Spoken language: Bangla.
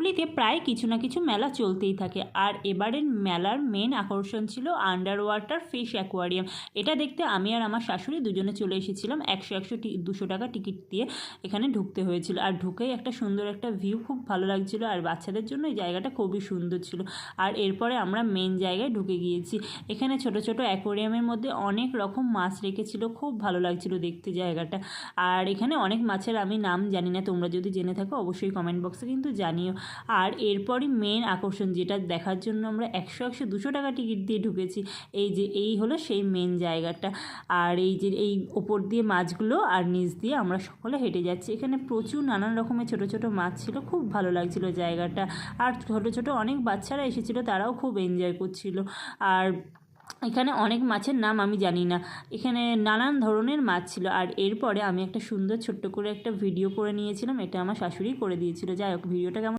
হুগলিতে প্রায় কিছু না কিছু মেলা চলতেই থাকে। আর এবারের মেলার মেন আকর্ষণ ছিল আন্ডার ওয়াটার ফিশ অ্যাকোয়ারিয়াম। এটা দেখতে আমি আর আমার শাশুড়ি দুজনে চলে এসেছিলাম। 200 টাকা টিকিট দিয়ে এখানে ঢুকতে হয়েছিল। আর ঢুকেই একটা সুন্দর একটা ভিউ, খুব ভালো লাগছিল। আর বাচ্চাদের জন্য এই জায়গাটা খুবই সুন্দর ছিল। আর এরপরে আমরা মেন জায়গায় ঢুকে গিয়েছি। এখানে ছোট ছোট অ্যাকোয়ারিয়ামের মধ্যে অনেক রকম মাছ রেখেছিল, খুব ভালো লাগছিল দেখতে জায়গাটা। আর এখানে অনেক মাছের আমি নাম জানি না, তোমরা যদি জেনে থাকো অবশ্যই কমেন্ট বক্সে কিন্তু জানিও। আর এরপরই মেন আকর্ষণ, যেটা দেখার জন্য আমরা 200 টাকা টিকিট দিয়ে ঢুকেছি, এই হলো সেই মেন জায়গাটা। আর এই ওপর দিয়ে মাছগুলো আর নিচ দিয়ে আমরা সকলে হেঁটে যাচ্ছি। এখানে প্রচুর নানান রকমের ছোট ছোট মাছ ছিল, খুব ভালো লাগছিল জায়গাটা। আর ছোট ছোট অনেক বাচ্চারা এসেছিলো, তারাও খুব এনজয় করছিল। আর এখানে অনেক মাছের নাম আমি জানি না, এখানে নানান ধরনের মাছ ছিল। আর এরপরে আমি একটা সুন্দর ছোট্ট করে একটা ভিডিও করে নিয়েছিলাম, এটা আমার শাশুড়ি করে দিয়েছিল। যাই হোক, ভিডিওটা কেমন